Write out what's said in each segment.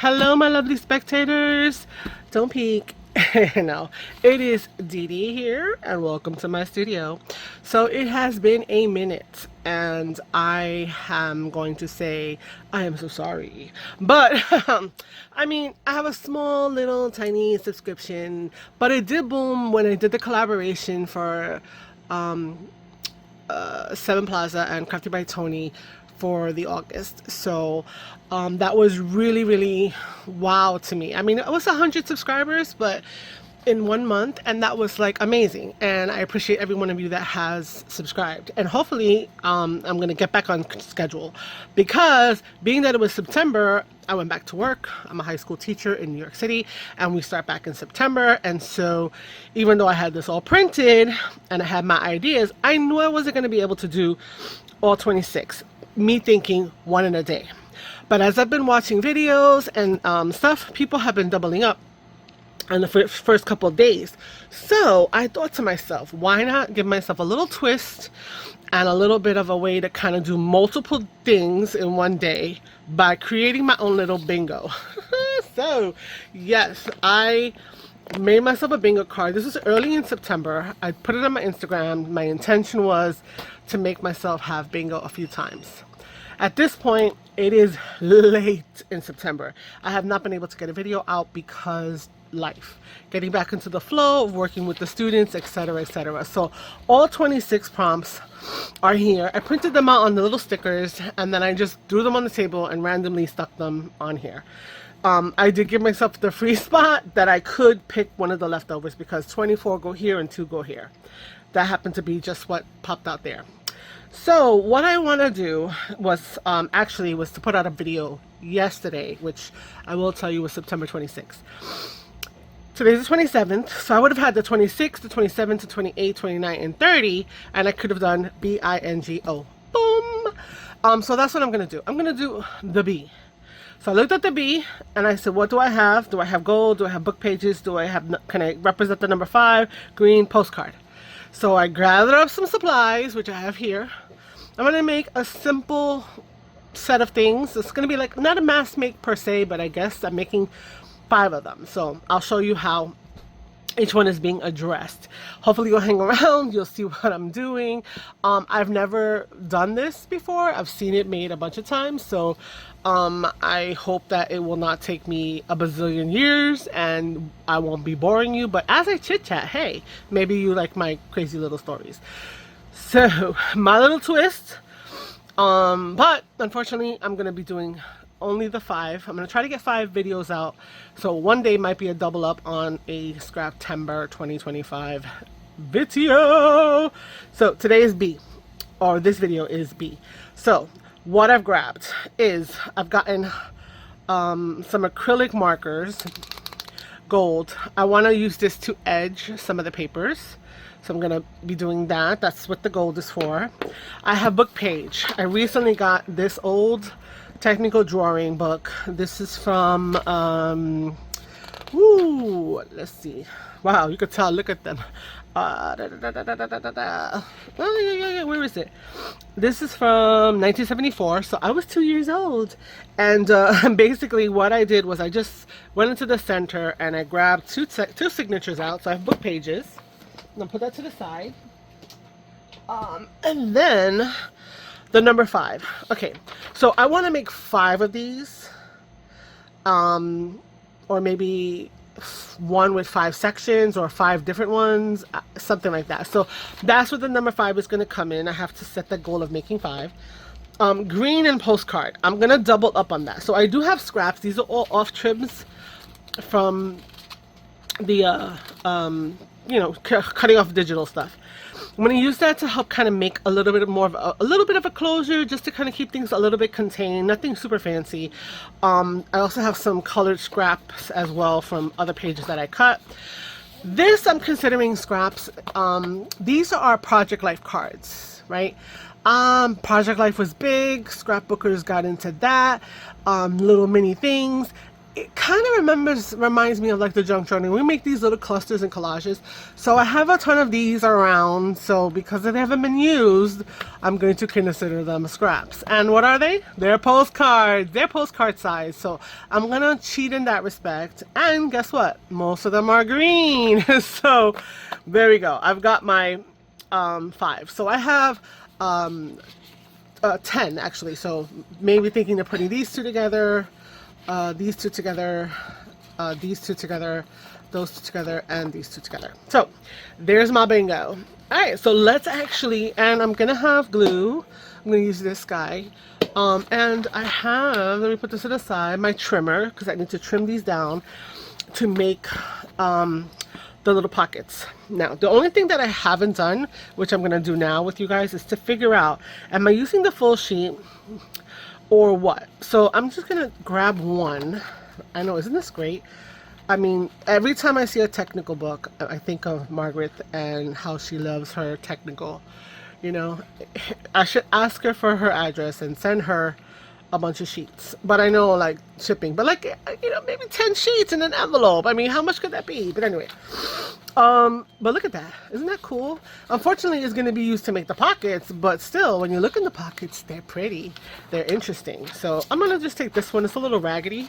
Hello, my lovely spectators. Don't peek. No, it is Dee Dee here, and welcome to my studio. So it has been a minute, and I am going to say I am so sorry. But I mean, I have a small, little, tiny subscription, but it did boom when I did the collaboration for Seven Plaza and Crafty by Tony for the August. So that was really, really wow to me. I mean, it was 100 subscribers, but in 1 month, and that was like amazing. And I appreciate every one of you that has subscribed. And hopefully, I'm gonna get back on schedule because being that it was September, I went back to work. I'm a high school teacher in New York City, and we start back in September. And so, even though I had this all printed and I had my ideas, I knew I wasn't gonna be able to do all 26. Me thinking one in a day. But as I've been watching videos and stuff, people have been doubling up on the first couple of days. So I thought to myself, why not give myself a little twist and a little bit of a way to kind of do multiple things in one day by creating my own little bingo. So yes, I made myself a bingo card. This was early in September. I put it on my Instagram. My intention was to make myself have bingo a few times. At this point, it is late in September. I have not been able to get a video out because life, getting back into the flow of working with the students, etc., etc. So all 26 prompts are here. I printed them out on the little stickers, and then I just threw them on the table and randomly stuck them on here. I did give myself the free spot that I could pick one of the leftovers because 24 go here and 2 go here. That happened to be just what popped out there. So what I want to do was actually was to put out a video yesterday, which I will tell you was September 26th. Today's the 27th, so I would have had the 26th, the 27th, the 28th, 29th, and 30, and I could have done B-I-N-G-O. Boom! So that's what I'm going to do. I'm going to do the B. So I looked at the B, and I said, what do I have? Do I have gold? Do I have book pages? Do I have, can I represent the number 5? Green postcard. So I gathered up some supplies, which I have here. I'm going to make a simple set of things. It's going to be like, not a mass make per se, but I guess I'm making 5 of them. So I'll show you how each one is being addressed. Hopefully you'll hang around, you'll see what I'm doing. I've never done this before. I've seen it made a bunch of times. So I hope that it will not take me a bazillion years and I won't be boring you. But as I chit chat, hey, maybe you like my crazy little stories. So my little twist, but unfortunately I'm going to be doing only the 5. I'm going to try to get 5 videos out. So one day might be a double up on a Scraptember 2025 video. So today is B, or this video is B. So what I've grabbed is I've gotten some acrylic markers, gold. I want to use this to edge some of the papers. So I'm going to be doing that. That's what the gold is for. I have book page. I recently got this old technical drawing book. This is from let's see. Wow, you could tell, look at them. Oh, yeah, where is it? This is from 1974, so I was 2 years old. And basically what I did was I just went into the center and I grabbed two signatures out. So I have book pages. I'm gonna put that to the side. And then the number 5. Okay, so I want to make 5 of these, or maybe one with 5 sections or 5 different ones, something like that. So that's what the number 5 is going to come in. I have to set the goal of making 5. Green and postcard. I'm going to double up on that. So I do have scraps. These are all off trims from the, you know, cutting off digital stuff. I'm going to use that to help kind of make a little bit more of a little bit of a closure, just to kind of keep things a little bit contained, nothing super fancy. I also have some colored scraps as well from other pages that I cut. This I'm considering scraps. These are Project Life cards, right? Project Life was big, scrapbookers got into that, little mini things. it kind of reminds me of like the junk journal. We make these little clusters and collages. So I have a ton of these around. So because they haven't been used, I'm going to consider them scraps. And what are they? They're postcards. They're postcard size. So I'm going to cheat in that respect. And guess what? Most of them are green. So there we go. I've got my 5. So I have 10 actually. So maybe thinking of putting these two together. These two together, these two together, those two together, and these two together. So there's my bingo. All right, so let's actually, and I'm gonna have glue. I'm gonna use this guy. And I have, let me put this to the side, my trimmer, because I need to trim these down to make the little pockets. Now, the only thing that I haven't done, which I'm gonna do now with you guys, is to figure out, am I using the full sheet or what? So I'm just gonna grab one. I know, isn't this great? I mean, every time I see a technical book, I think of Margaret and how she loves her technical. You know, I should ask her for her address and send her a bunch of sheets. But I know, like, shipping, but like, you know, maybe 10 sheets in an envelope. I mean, how much could that be? But anyway, but look at that. Isn't that cool? Unfortunately, it's going to be used to make the pockets, but still, when you look in the pockets, they're pretty. They're interesting. So I'm going to just take this one. It's a little raggedy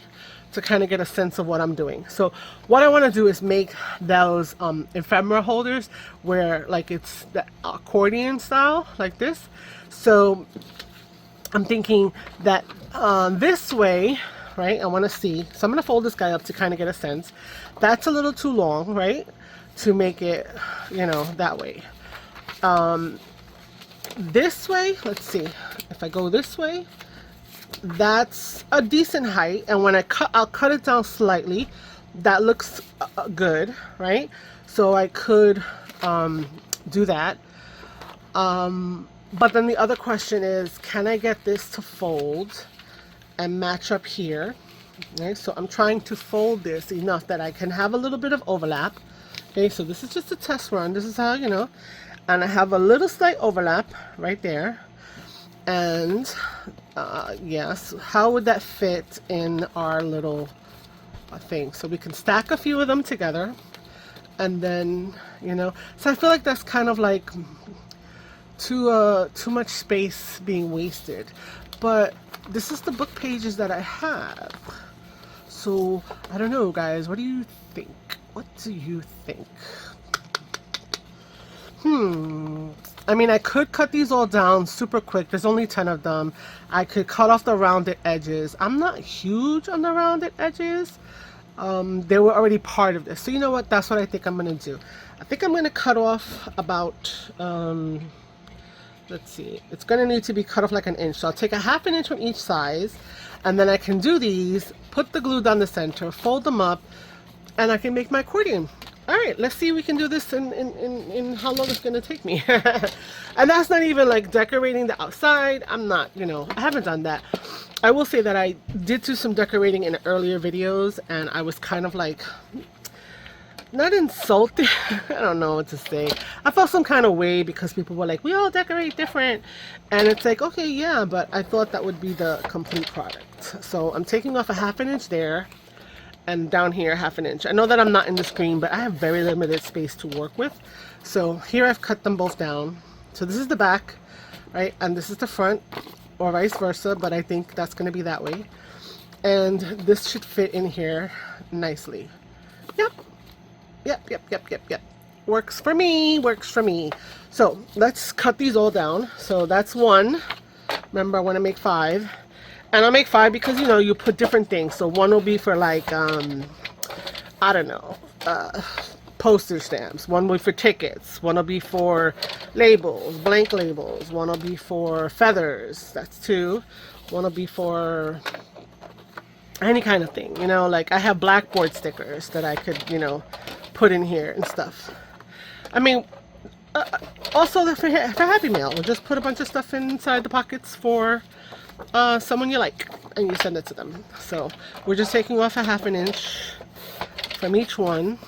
to kind of get a sense of what I'm doing. So what I want to do is make those ephemera holders where like it's the accordion style like this. So I'm thinking that this way, right, I want to see. So I'm going to fold this guy up to kind of get a sense. That's a little too long, right, to make it, you know, that way. This way, let's see. If I go this way, that's a decent height. And when I'll cut it down slightly. That looks good, right? So I could do that. But then the other question is, can I get this to fold and match up here? Okay, so I'm trying to fold this enough that I can have a little bit of overlap. Okay, so this is just a test run. This is how, you know, and I have a little slight overlap right there. And yes, how would that fit in our little thing? So we can stack a few of them together. And then, you know, so I feel like that's kind of like too much space being wasted. But this is the book pages that I have. So I don't know, guys, what do you think? What do you think? I mean, I could cut these all down super quick. There's only 10 of them. I could cut off the rounded edges. I'm not huge on the rounded edges. They were already part of this. So you know what? That's what I think I'm going to do. I think I'm going to cut off about, let's see. It's going to need to be cut off like an inch. So I'll take a ½ inch from each size. And then I can do these, put the glue down the center, fold them up, and I can make my accordion. All right, let's see if we can do this in how long it's going to take me. And that's not even like decorating the outside. I'm not, you know, I haven't done that. I will say that I did do some decorating in earlier videos, and I was kind of like, not insulted. I don't know what to say. I felt some kind of way because people were like, we all decorate different. And it's like, okay, yeah, but I thought that would be the complete product. So I'm taking off a ½ inch there. And down here, ½ inch. I know that I'm not in the screen, but I have very limited space to work with. So here I've cut them both down. So this is the back, right? And this is the front, or vice versa, but I think that's going to be that way. And this should fit in here nicely. Yep. Yep. Works for me, works for me. So let's cut these all down. So that's one. Remember, I want to make 5. And I'll make 5 because, you know, you put different things. So one will be for like, I don't know, postage stamps. One will be for tickets. One will be for labels, blank labels. One will be for feathers. That's 2. One will be for any kind of thing. You know, like I have blackboard stickers that I could, you know, put in here and stuff. I mean, also for Happy Mail, we'll just put a bunch of stuff inside the pockets for someone you like, and you send it to them. So we're just taking off a ½ inch from each one.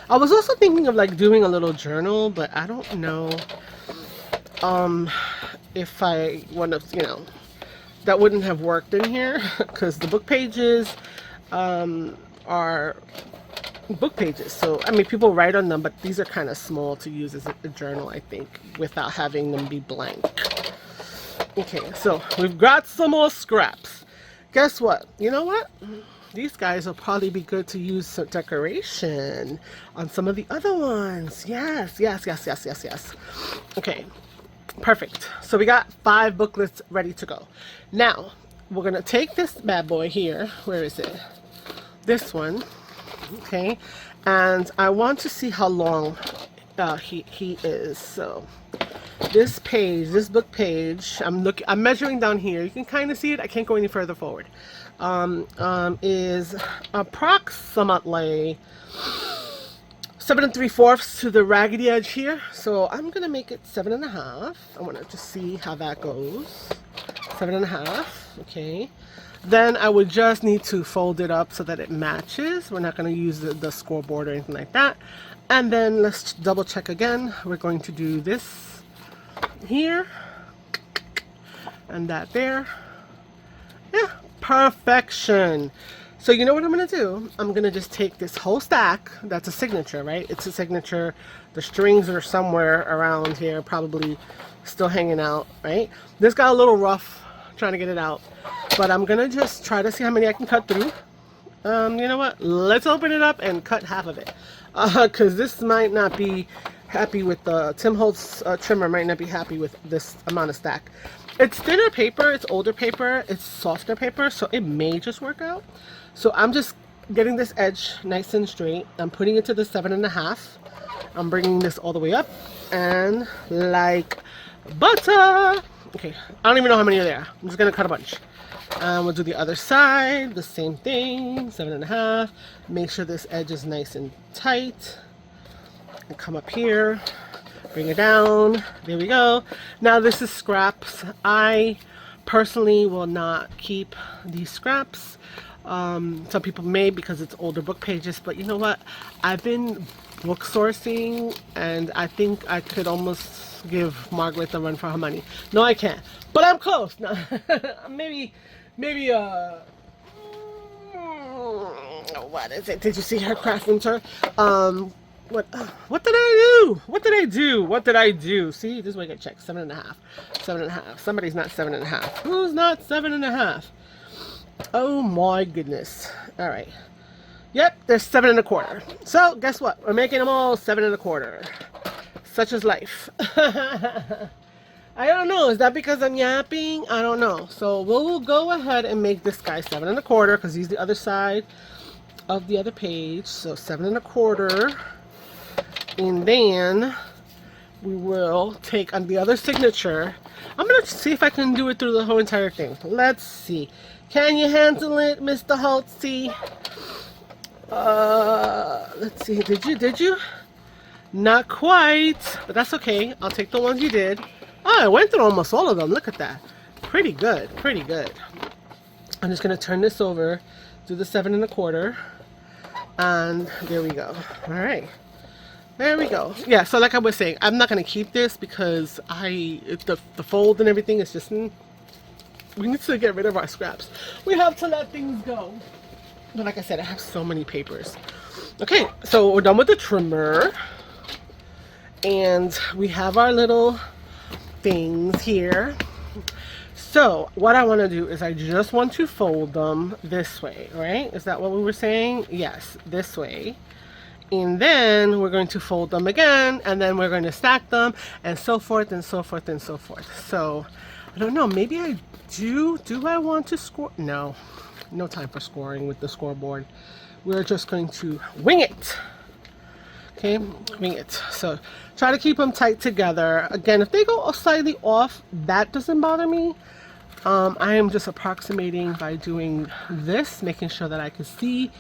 I was also thinking of like doing a little journal, but I don't know if I want to, you know, that wouldn't have worked in here because the book pages, are book pages. So, I mean, people write on them, but these are kind of small to use as a journal, I think, without having them be blank. Okay, so we've got some more scraps. Guess what? You know what? These guys will probably be good to use some decoration on some of the other ones. Yes, yes, yes, yes, yes, yes. Okay, perfect. So we got 5 booklets ready to go. Now, we're going to take this bad boy here. Where is it? This one. Okay, and I want to see how long he is. So this page, this book page, I'm measuring down here. You can kind of see it. I can't go any further forward. Is approximately 7 3/4 to the raggedy edge here. So I'm gonna make it 7.5. I want to just see how that goes. 7.5. Okay. Then I would just need to fold it up so that it matches. We're not going to use the scoreboard or anything like that. And then let's double check again. We're going to do this here and that there. Yeah, perfection. So you know what I'm going to do? I'm going to just take this whole stack. That's a signature, right? It's a signature. The strings are somewhere around here, probably still hanging out, right? This got a little rough trying to get it out. But I'm going to just try to see how many I can cut through. You know what? Let's open it up and cut half of it. Because this might not be happy with the Tim Holtz trimmer, might not be happy with this amount of stack. It's thinner paper, it's older paper, it's softer paper, so it may just work out. So I'm just getting this edge nice and straight. I'm putting it to the 7.5. I'm bringing this all the way up and like butter. Okay, I don't even know how many are there. I'm just going to cut a bunch. We'll do the other side, the same thing, 7.5. Make sure this edge is nice and tight. And come up here, bring it down. There we go. Now this is scraps. I personally will not keep these scraps. Some people may because it's older book pages, but you know what? I've been book sourcing and I think I could almost give Margaret a run for her money. No, I can't. But I'm close. No, maybe what is it? Did you see her craft room tour? What did I do? What did I do? What did I do? See, this is what I get checked. 7.5. 7.5. Somebody's not 7.5. Who's not 7.5? Oh my goodness. All right. Yep, they're 7.25. So guess what? We're making them all 7.25. Such is life. I don't know. Is that because I'm yapping? I don't know. So we'll go ahead and make this guy 7.25 because he's the other side of the other page. So 7.25. And then we will take on the other signature. I'm going to see if I can do it through the whole entire thing. Let's see. Can you handle it, Mr. Holtzy? Let's see. Did you? Not quite, but that's okay. I'll take the ones you did. Oh, I went through almost all of them. Look at that. Pretty good. Pretty good. I'm just going to turn this over, do the 7.25, and there we go. All right. There we go. Yeah, so like I was saying, I'm not going to keep this because the fold and everything is just, we need to get rid of our scraps. We have to let things go. But like I said, I have so many papers. Okay, so we're done with the trimmer. And we have our little things here. So what I want to do is I just want to fold them this way, right? Is that what we were saying? Yes, this way. And then we're going to fold them again, and then we're going to stack them, and so forth and so forth and so forth. So I don't know, maybe I do I want to score? No time for scoring with the scoreboard. We're just going to wing it. Okay, wing it. So try to keep them tight together. Again, if they go slightly off, that doesn't bother me. I am just approximating by doing this, making sure that I can see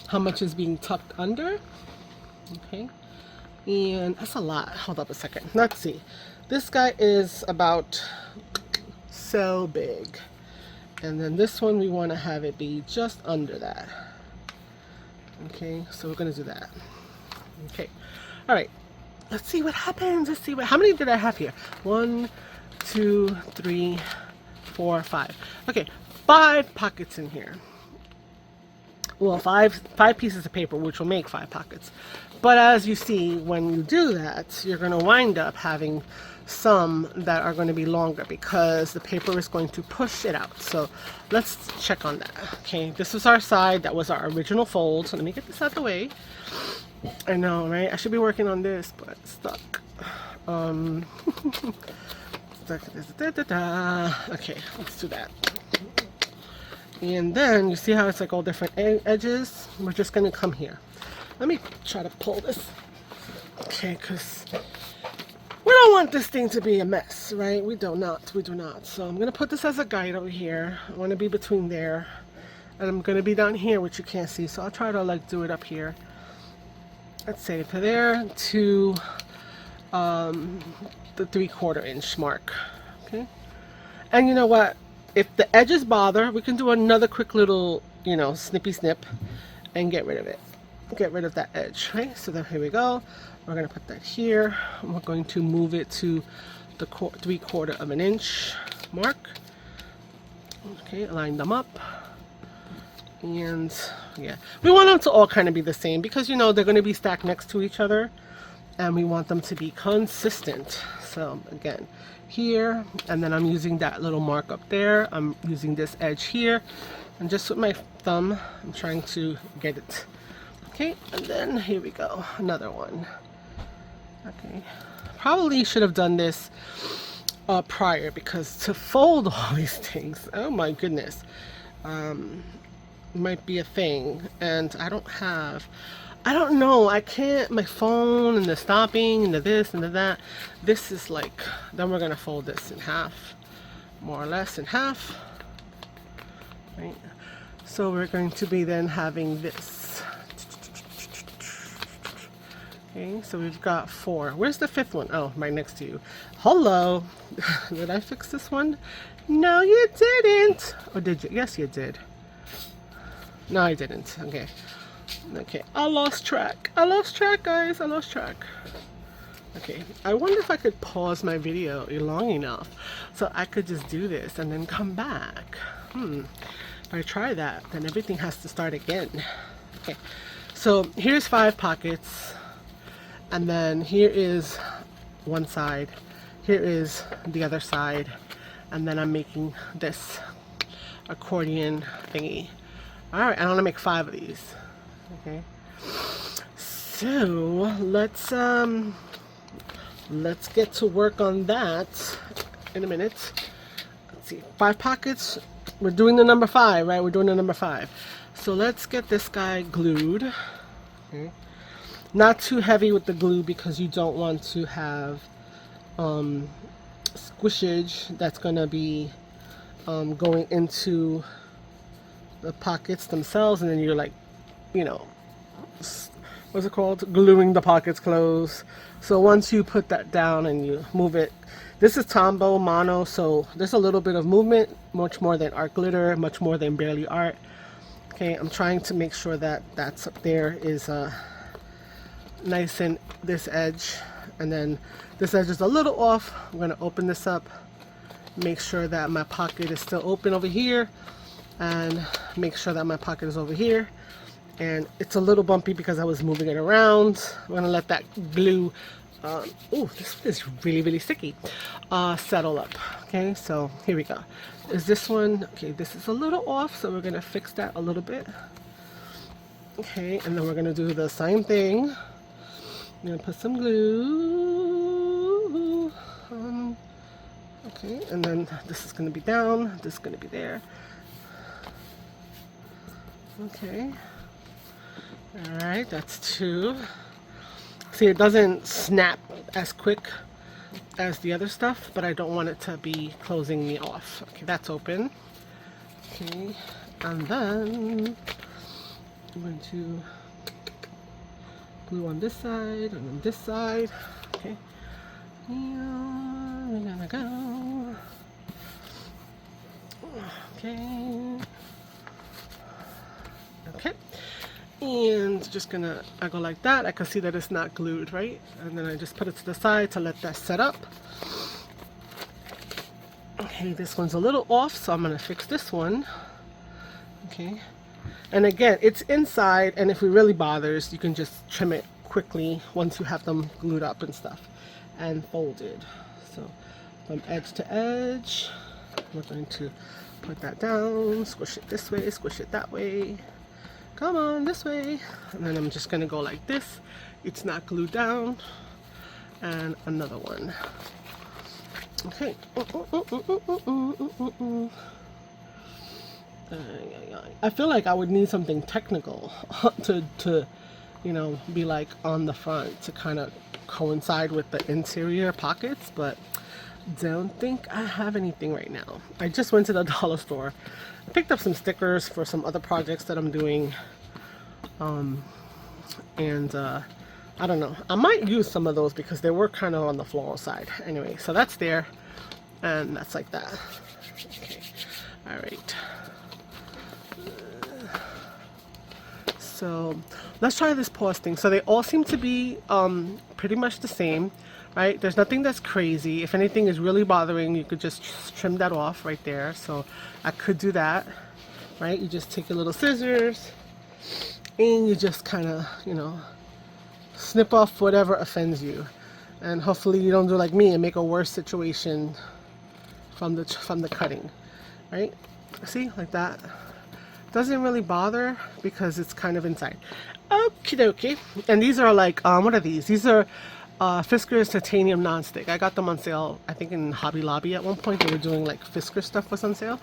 how much is being tucked under. Okay, and that's a lot. Hold up a second. Let's see. This guy is about so big. And then this one, we want to have it be just under that. Okay, so we're going to do that. Okay, all right. Let's see what happens. Let's see how many did I have here? 1, 2, 3, 4, 5. Okay, 5 pockets in here. well, five pieces of paper, which will make 5 pockets. But as you see, when you do that, you're going to wind up having some that are going to be longer because the paper is going to push it out. So let's check on that. Okay, this is our side. That was our original fold. So let me get this out of the way. I know, right? I should be working on this, but it's stuck. Okay, let's do that. And then you see how it's like all different edges? We're just going to come here. Let me try to pull this. Okay, because we don't want this thing to be a mess, right? We do not. So I'm going to put this as a guide over here. I want to be between there. And I'm going to be down here, which you can't see. So I'll try to like do it up here. Let's say to there to the 3/4 inch mark. Okay. And you know what? If the edges bother, we can do another quick little, you know, snippy snip and get rid of it. Get rid of that edge, right? So then here we go. We're going to put that here. We're going to move it to the 3/4 of an inch mark. Okay, line them up. And yeah, we want them to all kind of be the same because, you know, they're going to be stacked next to each other and we want them to be consistent. So again, here, and then I'm using that little mark up there. I'm using this edge here, and just with my thumb, I'm trying to get it. Okay, and then here we go, another one. Okay, probably should have done this prior because to fold all these things, oh my goodness, might be a thing, and I don't know, I can't, my phone and the stopping and the this and the that. This is like, then we're going to fold this in half, more or less in half, right? So we're going to be then having this. Okay, so we've got 4. Where's the 5th one? Oh, right next to you. Hello. Did I fix this one? No, you didn't. Or did you? Yes, you did. No, I didn't. Okay. Okay, I lost track. I lost track, guys. I lost track. Okay, I wonder if I could pause my video long enough so I could just do this and then come back. If I try that, then everything has to start again. Okay, so here's 5 pockets. And then here is one side. Here is the other side. And then I'm making this accordion thingy. Alright, I want to make 5 of these. Okay, so let's get to work on that in a minute. Let's see, 5 pockets. We're doing the number 5, right? We're doing the number 5. So let's get this guy glued. Okay. Not too heavy with the glue because you don't want to have squishage that's gonna be going into the pockets themselves, and then you're like, you know, what's it called, gluing the pockets closed. So once you put that down and you move it, this is Tombow mono, so there's a little bit of movement, much more than art glitter, much more than barely art. Okay, I'm trying to make sure that that's up there is nice, and this edge, and then this edge is a little off. I'm going to open this up, make sure that my pocket is still open over here, and make sure that my pocket is over here. And it's a little bumpy because I was moving it around. I'm going to let that glue, oh, this is really, really sticky, settle up. Okay, so here we go. Is this one, okay, this is a little off, so we're going to fix that a little bit. Okay, and then we're going to do the same thing. I'm going to put some glue. Okay, and then this is going to be down, this is going to be there. Okay. Alright, that's 2. See, it doesn't snap as quick as the other stuff, but I don't want it to be closing me off. Okay, that's open. Okay, and then I'm going to glue on this side and on this side. Okay, here we're gonna go. Okay. Okay. And just gonna, I go like that. I can see that it's not glued, right? And then I just put it to the side to let that set up. Okay, this one's a little off, so I'm gonna fix this one. Okay, And again, it's inside, and if it really bothers, you can just trim it quickly once you have them glued up and stuff and folded. So from edge to edge, we're going to put that down, squish it this way, squish it that way. Come on, this way. And then I'm just gonna go like this. It's not glued down. And another one. Okay. I feel like I would need something technical to you know, be like on the front to kind of coincide with the interior pockets, but don't think I have anything right now. I just went to the dollar store. I picked up some stickers for some other projects that I'm doing. I don't know. I might use some of those because they were kind of on the floral side. Anyway, so that's there. And that's like that. Okay. All right. So let's try this pause thing. So they all seem to be pretty much the same, right? There's nothing that's crazy. If anything is really bothering, you could just trim that off right there. So I could do that, right? You just take your little scissors and you just kind of, you know, snip off whatever offends you. And hopefully you don't do like me and make a worse situation from the cutting, right? See, like that. Doesn't really bother because it's kind of inside. Okie dokie. And these are like, what are these? These are Fisker's titanium nonstick. I got them on sale, I think in Hobby Lobby at one point. They were doing like Fisker stuff was on sale.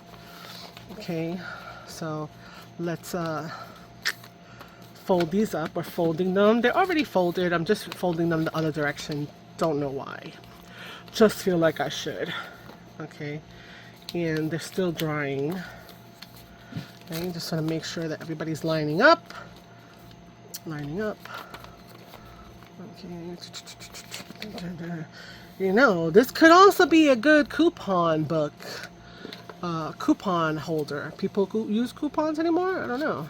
Okay, so let's fold these up. We're folding them. They're already folded. I'm just folding them the other direction. Don't know why. Just feel like I should. Okay, and they're still drying. Okay, just want to make sure that everybody's lining up. Lining up. Okay. You know, this could also be a good coupon book. Coupon holder. People use coupons anymore? I don't know.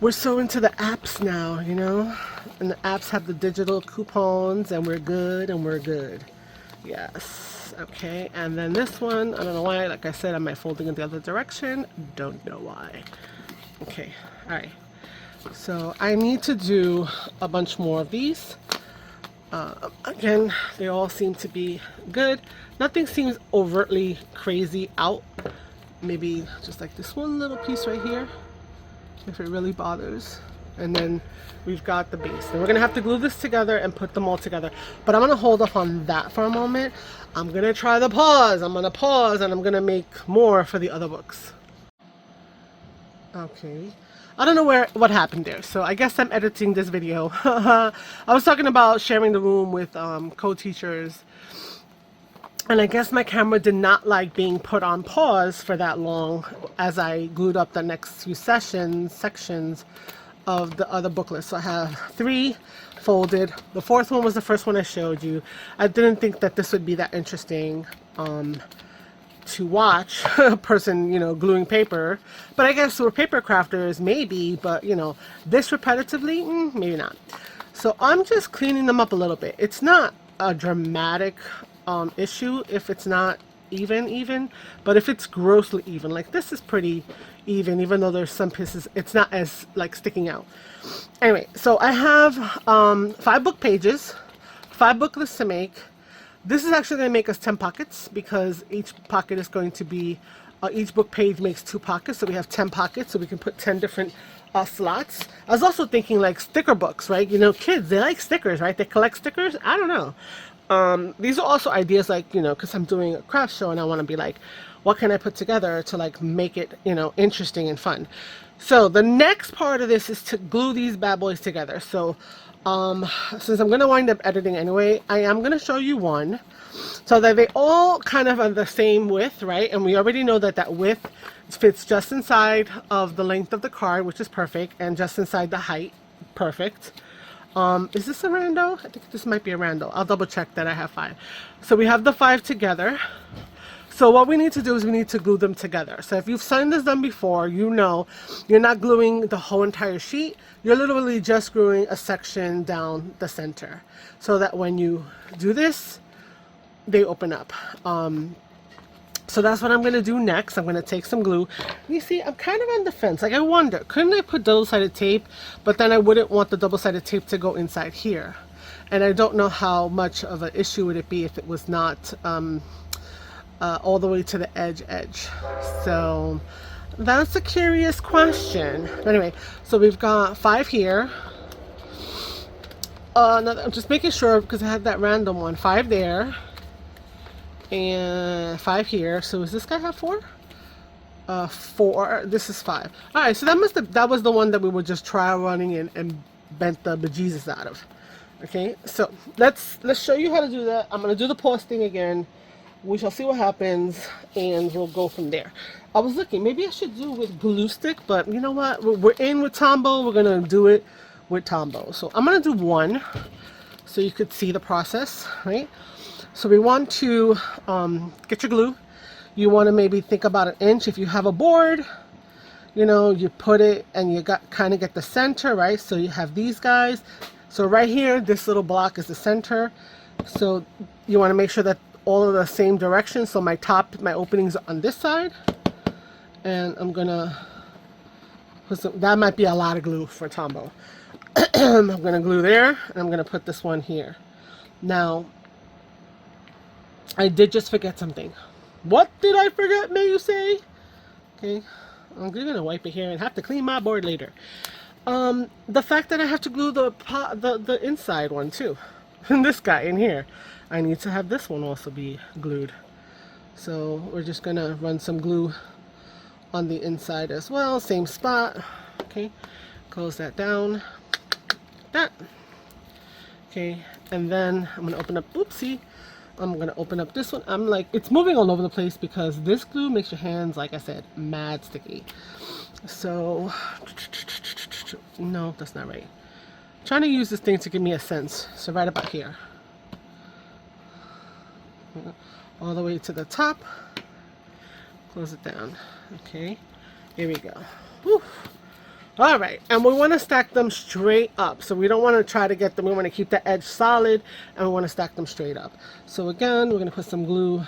We're so into the apps now, you know? And the apps have the digital coupons, and we're good, and we're good. Yes. Okay, and then this one, I don't know why, like I said, I might folding in the other direction. Don't know why. Okay, all right. So I need to do a bunch more of these. Again, they all seem to be good. Nothing seems overtly crazy out. Maybe just like this one little piece right here, if it really bothers. And then we've got the base. And we're gonna have to glue this together and put them all together. But I'm gonna hold off on that for a moment. I'm gonna try the pause. I'm gonna pause and I'm gonna make more for the other books. Okay. I don't know what happened there. So I guess I'm editing this video. I was talking about sharing the room with co-teachers. And I guess my camera did not like being put on pause for that long as I glued up the next few sections of the other booklet. So I have 3 folded. The 4th one was the first one I showed you. I didn't think that this would be that interesting to watch a person, you know, gluing paper. But I guess we're paper crafters, maybe, but you know, this repetitively, maybe not. So I'm just cleaning them up a little bit. It's not a dramatic issue if it's not even, but if it's grossly even, like this is pretty even though there's some pieces, it's not as like sticking out. Anyway, so I have 5 book pages, 5 booklets to make. This is actually going to make us 10 pockets because each pocket is going to be, each book page makes 2 pockets, so we have 10 pockets, so we can put 10 different slots. I was also thinking like sticker books, right? You know, kids, they like stickers, right? They collect stickers. I don't know. These are also ideas like, you know, because I'm doing a craft show and I want to be like, what can I put together to like make it, you know, interesting and fun. So the next part of this is to glue these bad boys together. So since I'm going to wind up editing anyway, I am going to show you one so that they all kind of are the same width, right? And we already know that that width fits just inside of the length of the card, which is perfect, and just inside the height, perfect. Is this a rando? I think this might be a rando. I'll double check that I have 5. So we have the 5 together. So what we need to do is we need to glue them together. So if you've seen this done before, you know you're not gluing the whole entire sheet. You're literally just gluing a section down the center so that when you do this, they open up. So that's what I'm going to do next. I'm going to take some glue. You see, I'm kind of on the fence. Like, I wonder, couldn't I put double-sided tape? But then I wouldn't want the double-sided tape to go inside here. And I don't know how much of an issue would it be if it was not all the way to the edge. So that's a curious question. But anyway, so we've got 5 here. I'm just making sure because I had that random one. 5 there. And 5 here. So does this guy have 4? 4. This is 5. All right. So that was the one that we would just try running and bent the bejesus out of. Okay. So let's show you how to do that. I'm gonna do the pause thing again. We shall see what happens, and we'll go from there. I was looking. Maybe I should do with glue stick, but you know what? We're in with Tombow. We're gonna do it with Tombow. So I'm gonna do 1, so you could see the process, right? So we want to get your glue. You want to maybe think about 1 inch. If you have a board, you know, you put it and you kind of get the center, right? So you have these guys. So right here, this little block is the center. So you want to make sure that all of the same direction. So my openings are on this side. And I'm going to put some, that might be a lot of glue for Tombow. I'm going to glue there, and I'm going to put this one here. Now, I did just forget something. What did I forget, may you say? Okay, I'm going to wipe it here and have to clean my board later. The fact that I have to glue the inside one too. And this guy in here. I need to have this one also be glued. So we're just going to run some glue on the inside as well. Same spot. Okay, close that down. That. Okay, and then I'm going to open up, oopsie. I'm going to open up this one. I'm like, it's moving all over the place because this glue makes your hands, like I said, mad sticky. So, no, that's not right. I'm trying to use this thing to give me a sense. So right about here. All the way to the top. Close it down. Okay, here we go. Whew. All right, and we want to stack them straight up. So we don't want to try to get them, we want to keep the edge solid, and we want to stack them straight up. So again, we're going to put some glue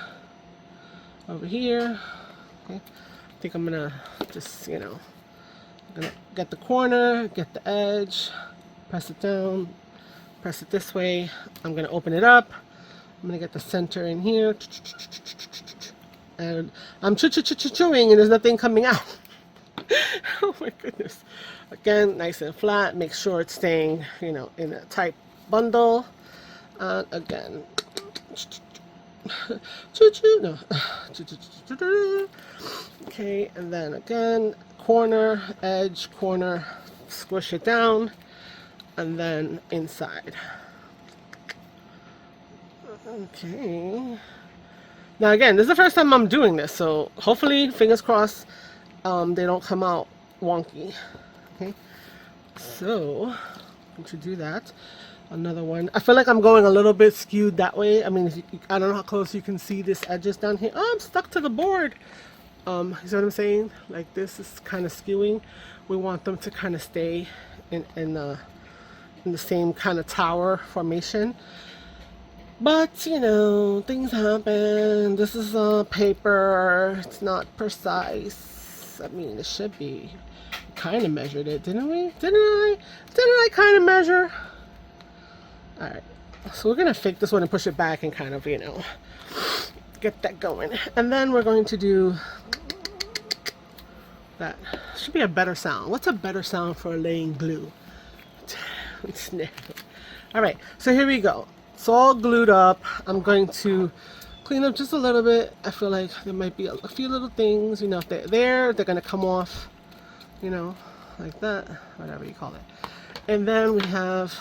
over here. Okay, I think I'm going to just, you know, I'm going to get the corner, get the edge, press it down, press it this way. I'm going to open it up. I'm going to get the center in here. And I'm chewing, and there's nothing coming out. Oh my goodness. Again, nice and flat. Make sure it's staying, you know, in a tight bundle. And again, no. Okay, and then again, corner, edge, corner, squish it down, and then inside. Okay. Now again, this is the first time I'm doing this, so hopefully, fingers crossed, they don't come out wonky. Okay, so I'm going to do that. Another one. I feel like I'm going a little bit skewed that way. I mean, I don't know how close you can see this edges down here. Oh, I'm stuck to the board. You see what I'm saying? Like this is kind of skewing. We want them to kind of stay in the same kind of tower formation. But, you know, things happen. This is paper. It's not precise. I mean, it should be. Kind of measured it, didn't we? Didn't I kind of measure? Alright. So we're going to fake this one and push it back and kind of, you know, get that going. And then we're going to do that. Should be a better sound. What's a better sound for laying glue? Alright, so here we go. It's all glued up. I'm going to clean up just a little bit. I feel like there might be a few little things, you know, if they're there, they're going to come off, you know, like that, whatever you call it. And then we have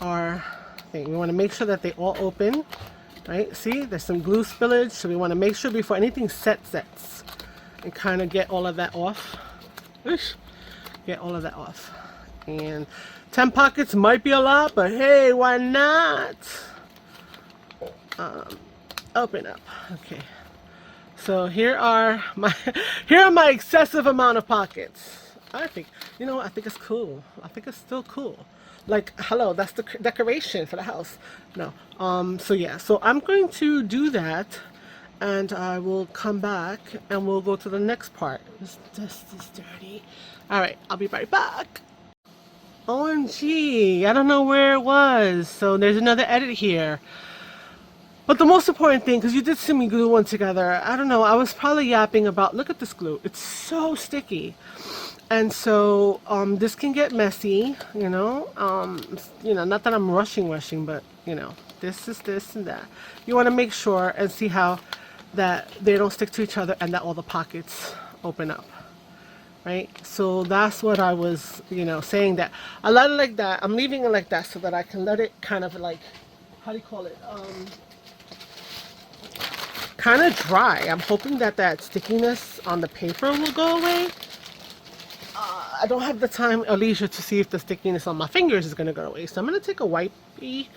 our thing. We want to make sure that they all open, right? See, there's some glue spillage, so we want to make sure before anything sets and kind of get all of that off. Oosh. Get all of that off. And 10 pockets might be a lot, but hey, why not? Open up. Okay. So here are my excessive amount of pockets. I think, you know, I think it's cool. I think it's still cool. Like, hello, that's the decoration for the house. No. So yeah. So I'm going to do that, and I will come back and we'll go to the next part. This is dirty. All right, I'll be right back. OMG, I don't know where it was. So there's another edit here. But the most important thing, because you did see me glue one together, I don't know, I was probably yapping about, look at this glue. It's so sticky. And so this can get messy, you know. Not that I'm rushing, but, you know, this is this and that. You want to make sure and see how that they don't stick to each other and that all the pockets open up. Right? So that's what I was, you know, saying, that I let it like that. I'm leaving it like that so that I can let it kind of like, how do you call it? Kind of dry. I'm hoping that that stickiness on the paper will go away. I don't have the time or leisure to see if the stickiness on my fingers is going to go away. So I'm going to take a wipey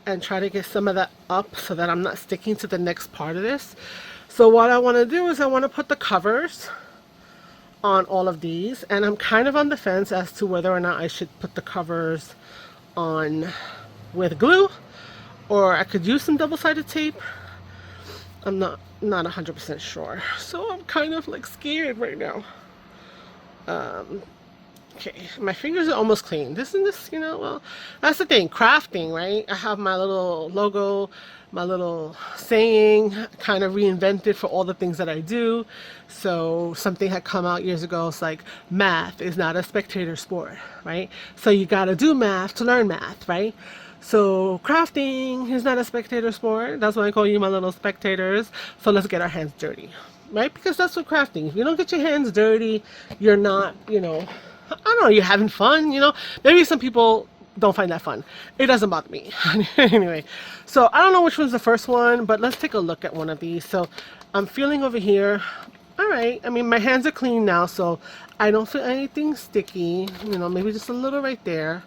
and try to get some of that up so that I'm not sticking to the next part of this. So what I want to do is I want to put the covers on all of these, and I'm kind of on the fence as to whether or not I should put the covers on with glue, or I could use some double-sided tape. I'm not 100% sure, so I'm kind of like scared right now. Okay, my fingers are almost clean. This, you know, well, that's the thing, crafting, right? I have my little logo, my little saying, kind of reinvented for all the things that I do. So something had come out years ago. It's like, math is not a spectator sport, right? So you got to do math to learn math, right? So crafting is not a spectator sport. That's why I call you my little spectators. So let's get our hands dirty, right? Because that's what crafting. If you don't get your hands dirty, you're not, you know, I don't know, you're having fun, you know. Maybe some people don't find that fun. It doesn't bother me. Anyway, so I don't know which one's the first one, but let's take a look at one of these. So I'm feeling over here. All right, I mean, my hands are clean now, so I don't feel anything sticky, you know, maybe just a little right there.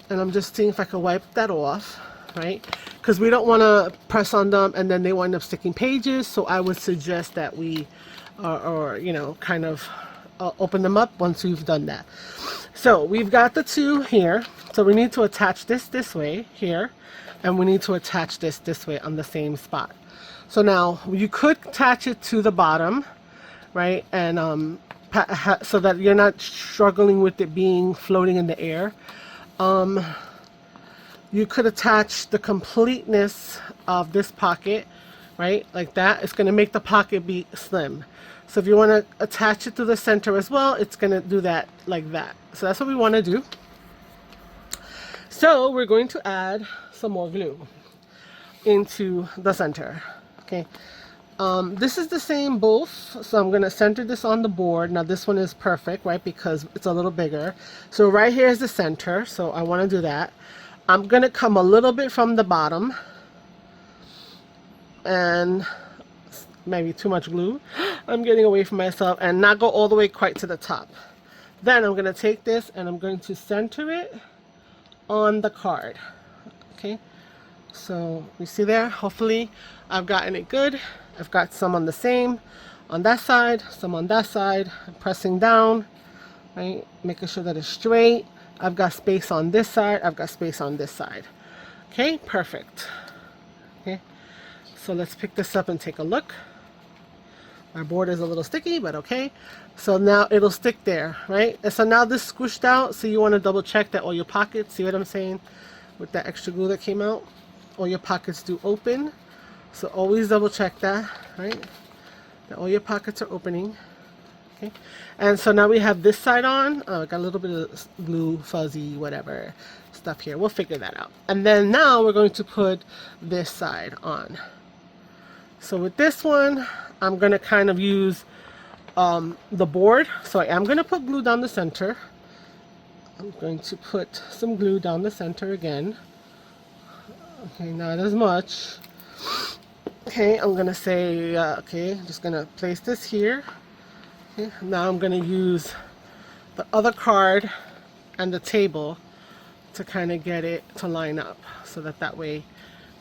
And I'm just seeing if I can wipe that off, right? Because we don't want to press on them and then they wind up sticking pages. So I would suggest that we, or you know, kind of open them up once we've done that. So we've got the two here. So we need to attach this way here, and we need to attach this way on the same spot. So now you could attach it to the bottom, right? And so that you're not struggling with it being floating in the air. You could attach the completeness of this pocket, right? Like that. It's going to make the pocket be slim. So if you want to attach it to the center as well, it's going to do that like that. So that's what we want to do. So we're going to add some more glue into the center. Okay. This is the same both. So I'm going to center this on the board. Now this one is perfect, right? Because it's a little bigger. So right here is the center. So I want to do that. I'm going to come a little bit from the bottom. And maybe too much glue. I'm getting away from myself, and not go all the way quite to the top. Then I'm going to take this and I'm going to center it on the card. Okay. So you see there, hopefully I've gotten it good. I've got some on the same, on that side, some on that side. I'm pressing down, right? Making sure that it's straight. I've got space on this side. I've got space on this side. Okay, perfect. Okay, so let's pick this up and take a look. My board is a little sticky, but okay. So now it'll stick there, right? And so now this squished out, so you want to double check that all your pockets, see what I'm saying? With that extra glue that came out, all your pockets do open. So always double check that, right? That all your pockets are opening. Okay. And so now we have this side on. Oh, I got a little bit of glue, fuzzy, whatever stuff here. We'll figure that out. And then now we're going to put this side on. So with this one, I'm going to kind of use the board. So I am going to put glue down the center. I'm going to put some glue down the center again. Okay, not as much. Okay, I'm going to say, okay, I'm just going to place this here. Okay, now I'm going to use the other card and the table to kind of get it to line up, so that way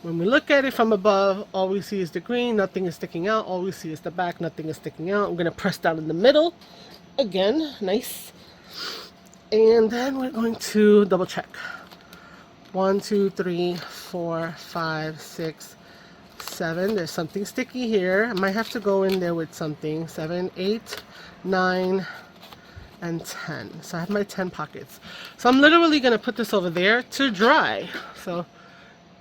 when we look at it from above, all we see is the green, nothing is sticking out. All we see is the back, nothing is sticking out. I'm going to press down in the middle again, nice. And then we're going to double check. 1, 2, 3, 4, 5, 6, 7. There's something sticky here. I might have to go in there with something. 7, 8, 9, and 10. So I have my 10 pockets. So I'm literally going to put this over there to dry. So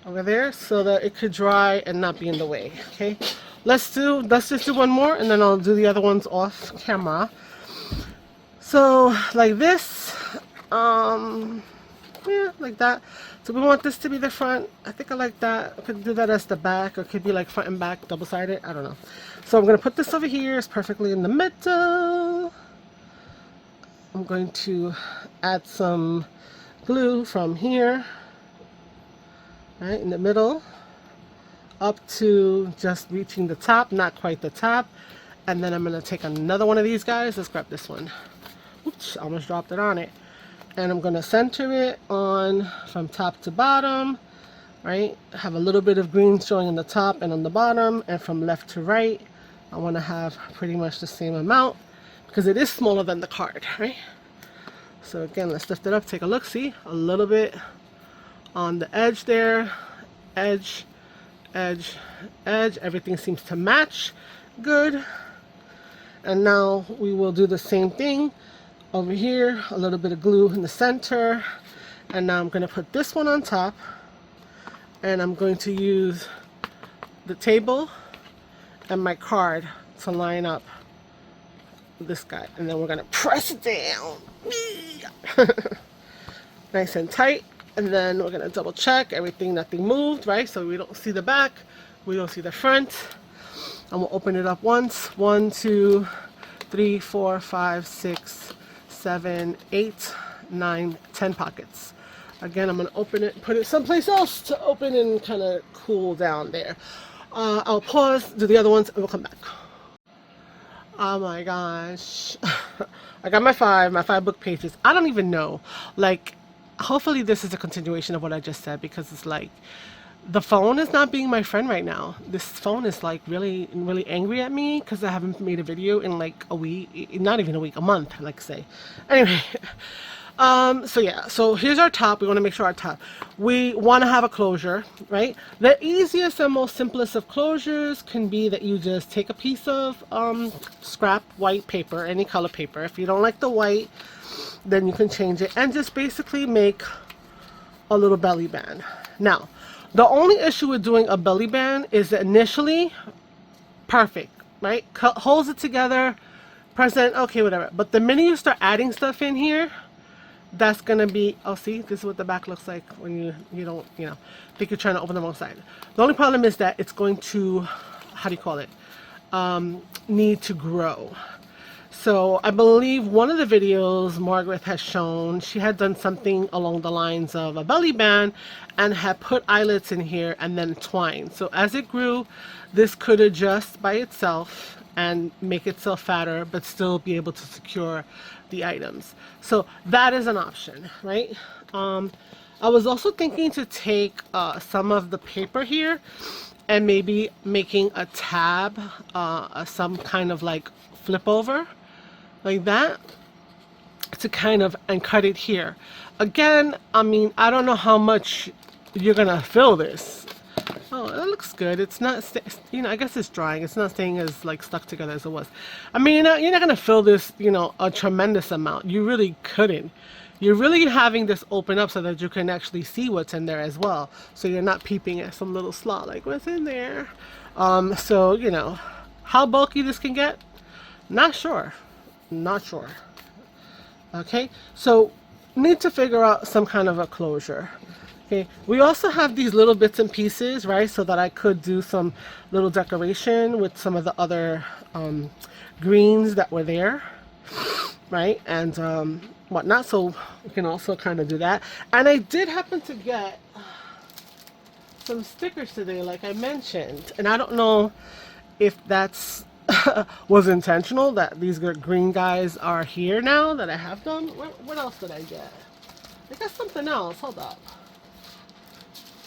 over there so that it could dry and not be in the way. Okay, let's just do one more and then I'll do the other ones off camera. So like this, yeah, like that. So we want this to be the front. I think I like that. I could do that as the back, or it could be like front and back, double-sided. I don't know. So I'm gonna put this over here. It's perfectly in the middle. I'm going to add some glue from here, right in the middle, up to just reaching the top, not quite the top. And then I'm gonna take another one of these guys. Let's grab this one. Oops, almost dropped it on it. And I'm going to center it on from top to bottom, right? Have a little bit of green showing on the top and on the bottom, and from left to right I want to have pretty much the same amount because it is smaller than the card, right? So again, let's lift it up, take a look. See, a little bit on the edge there, edge, edge, edge. Everything seems to match good. And now we will do the same thing over here, a little bit of glue in the center, and now I'm going to put this one on top, and I'm going to use the table and my card to line up this guy, and then we're going to press it down nice and tight, and then we're going to double check everything, nothing moved, right? So we don't see the back, we don't see the front, and we'll open it up once. 1, 2, 3, 4, 5, 6, 7, 8, 9, 10 pockets. Again, I'm going to open it, put it someplace else to open and kind of cool down there. I'll pause, do the other ones, and we'll come back. Oh my gosh. I got my 5 book pages. I don't even know. Like, hopefully this is a continuation of what I just said, because it's like, the phone is not being my friend right now. This phone is like really angry at me because I haven't made a video in like a week, not even a week, a month, like say. Anyway, so yeah, so here's our top. We want to make sure our top, we want to have a closure, right? The easiest and most simplest of closures can be that you just take a piece of scrap white paper, any color paper. If you don't like the white, then you can change it and just basically make a little belly band. Now, the only issue with doing a belly band is that initially, perfect, right? Holds it together, present, okay, whatever. But the minute you start adding stuff in here, that's gonna be, oh, see, this is what the back looks like when you don't, think you're trying to open the wrong side. The only problem is that it's going to, how do you call it, need to grow. So I believe one of the videos Margaret has shown, she had done something along the lines of a belly band and had put eyelets in here and then twine. So as it grew, this could adjust by itself and make itself fatter, but still be able to secure the items. So that is an option, right? I was also thinking to take some of the paper here and maybe making a tab, some kind of like flip over, like that, to kind of, and cut it here. Again, I mean, I don't know how much you're gonna fill this. Oh, that looks good. It's not, I guess it's drying. It's not staying as like stuck together as it was. I mean, you're not gonna fill this, a tremendous amount. You really couldn't. You're really having this open up so that you can actually see what's in there as well. So you're not peeping at some little slot like what's in there. So, how bulky this can get, not sure. Not sure. Okay, so need to figure out some kind of a closure. Okay, we also have these little bits and pieces, right, so that I could do some little decoration with some of the other greens that were there, right, and whatnot. So we can also kind of do that. And I did happen to get some stickers today, like I mentioned, and I don't know if that's was intentional, that these green guys are here now that I have them. What else did I get? I got something else. Hold up.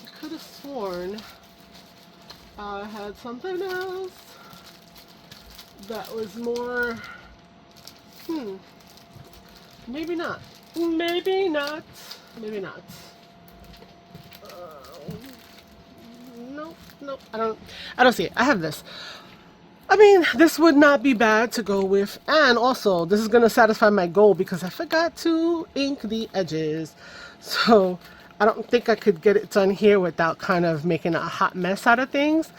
I could have sworn I had something else that was more, maybe not. Maybe not. Maybe not. No, no, I don't see it. I have this. I mean, this would not be bad to go with, and also this is gonna satisfy my goal because I forgot to ink the edges. So I don't think I could get it done here without kind of making a hot mess out of things.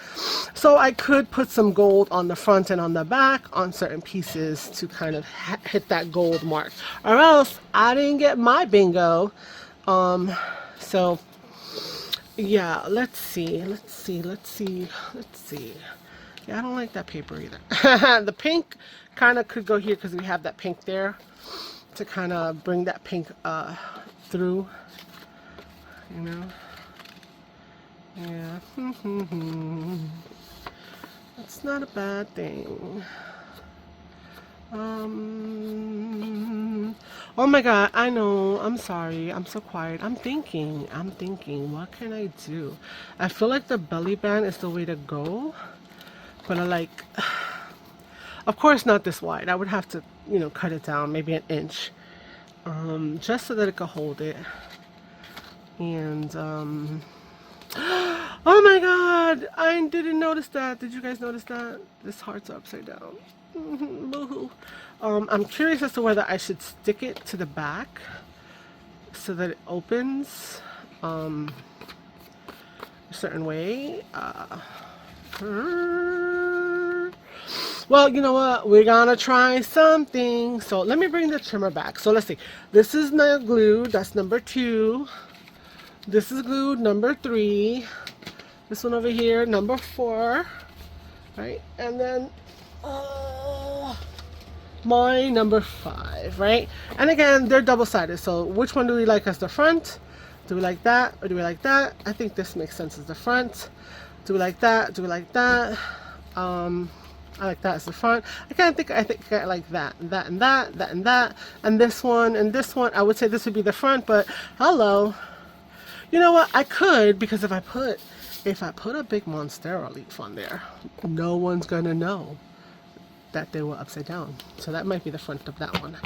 So I could put some gold on the front and on the back on certain pieces to kind of hit that gold mark, or else I didn't get my bingo. So yeah, let's see. Yeah, I don't like that paper either. The pink kind of could go here because we have that pink there to kind of bring that pink through, you know. Yeah. That's not a bad thing. Oh my god, I know, I'm sorry, I'm so quiet. I'm thinking, what can I do? I feel like the belly band is the way to go, but I like, of course not this wide. I would have to, you know, cut it down maybe an inch, just so that it could hold it. And oh my god, I didn't notice that. Did you guys notice that? This heart's upside down. Boo-hoo. I'm curious as to whether I should stick it to the back so that it opens a certain way. Well, you know what? We're gonna try something. So let me bring the trimmer back. So let's see. This is now glued. That's number 2. This is glued, number 3. This one over here, number 4. Right? And then my number 5, right? And again, they're double-sided. So which one do we like as the front? Do we like that or do we like that? I think this makes sense as the front. Do we like that? Do we like that? I like that as the front. I think I like that, and that, and that, that, and that, and this one, and this one. I would say this would be the front, but hello. You know what? I could, because if I put a big Monstera leaf on there, no one's gonna know that they were upside down. So that might be the front of that one.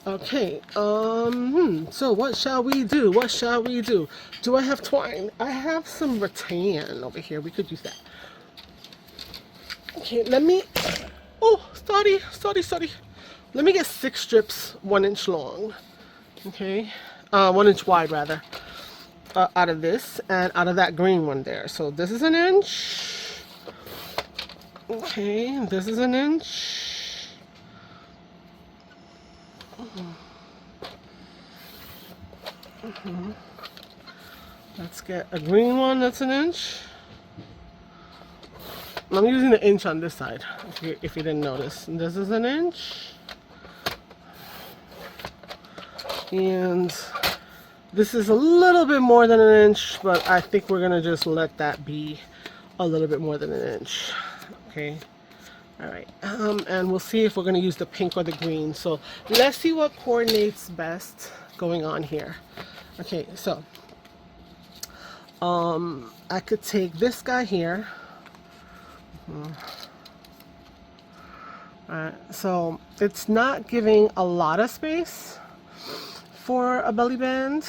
Okay. So what shall we do? What shall we do? Do I have twine? I have some rattan over here. We could use that. Okay, let me, oh, sorry. Let me get 6 strips 1 inch long, okay, 1 inch wide rather, out of this and out of that green one there. So this is 1 inch, okay, this is 1 inch, let's get a green one that's 1 inch. I'm using the inch on this side, if you didn't notice. And this is 1 inch. And this is a little bit more than 1 inch, but I think we're going to just let that be a little bit more than 1 inch. Okay. All right. And we'll see if we're going to use the pink or the green. So let's see what coordinates best going on here. Okay, so I could take this guy here. Alright, so it's not giving a lot of space for a belly band.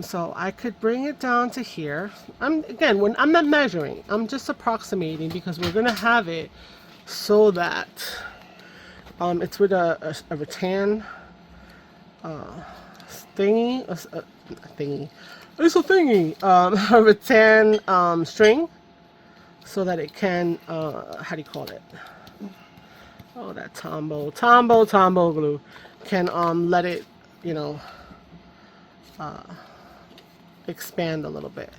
So I could bring it down to here. When I'm not measuring, I'm just approximating because we're gonna have it so that it's with a rattan thingy, It's a thingy, a rattan string. So that it can, how do you call it? Oh, that Tombow glue can let it, you know, expand a little bit,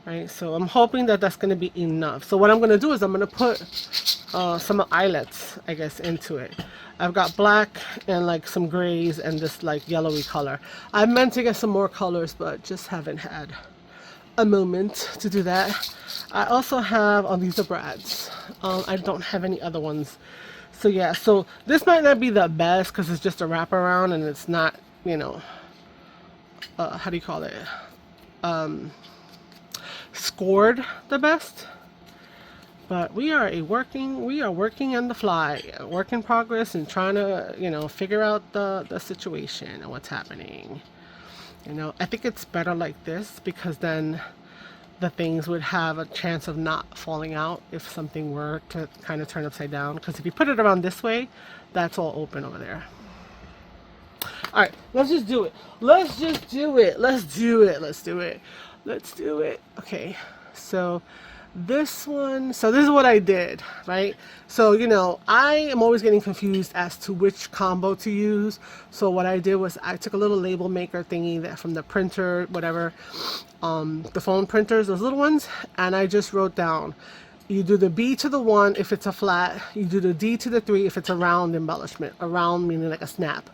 right? So I'm hoping that that's going to be enough. So what I'm going to do is I'm going to put some eyelets, I guess, into it. I've got black and like some grays and this like yellowy color. I meant to get some more colors, but just haven't had a moment to do that. I also have, oh, these are brads. I don't have any other ones. So yeah, so this might not be the best because it's just a wraparound and it's not, you know, how do you call it? Scored the best. But we are working on the fly, a work in progress, and trying to, you know, figure out the situation and what's happening. You know, I think it's better like this because then the things would have a chance of not falling out if something were to kind of turn upside down. Because if you put it around this way, that's all open over there. All right, let's just do it. Let's just do it. Let's do it. Let's do it. Let's do it. Okay, so this one, so this is what I did, right? So, you know, I am always getting confused as to which combo to use. So what I did was I took a little label maker thingy that from the printer, whatever, the phone printers, those little ones, and I just wrote down, you do the B to the 1 if it's a flat, you do the D to the 3 if it's a round embellishment, a round meaning like a snap.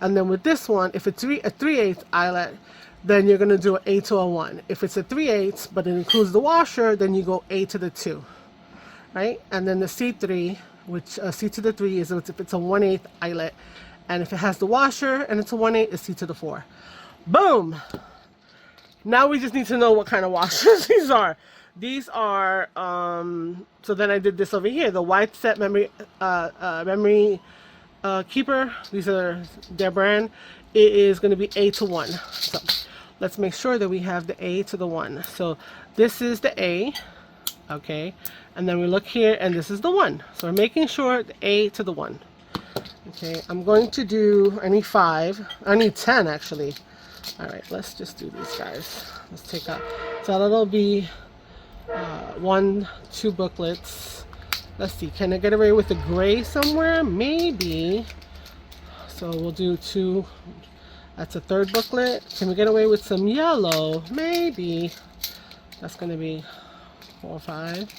And then with this one, if it's a 3/8 eyelet, then you're going to do an A to a 1. If it's a 3/8, but it includes the washer, then you go A to the 2, right? And then the C3, which C to the 3 is if it's a 1/8 eyelet. And if it has the washer and it's a 1/8, it's C to the 4. Boom! Now we just need to know what kind of washers these are. These are, so then I did this over here, the wide set memory, keeper. These are their brand. It is going to be A to 1. So let's make sure that we have the A to the 1. So this is the A, okay, and then we look here and this is the 1. So we're making sure the A to the 1. Okay, I'm going to do, I need 5, I need 10 actually. All right, let's just do these guys. Let's take out, so that'll be 1, 2 booklets. Let's see, can I get away with the gray somewhere? Maybe. So we'll do 2. That's a 3rd booklet. Can we get away with some yellow? Maybe. That's going to be 4, 5,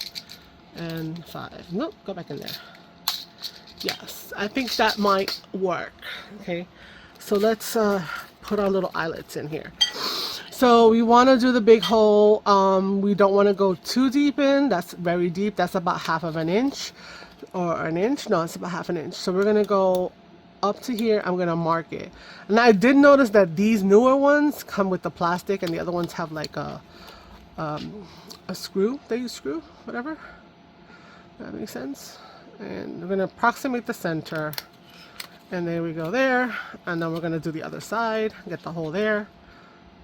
and 5. Nope, go back in there. Yes, I think that might work. Okay, so let's put our little eyelets in here. So we want to do the big hole. We don't want to go too deep in. That's very deep. That's about 1/2 inch or an inch. No, it's about 1/2 inch. So we're going to go up to here. I'm going to mark it. And I did notice that these newer ones come with the plastic and the other ones have like a screw. They use screw, whatever. That makes sense. And we're going to approximate the center. And there we go there. And then we're going to do the other side. Get the hole there.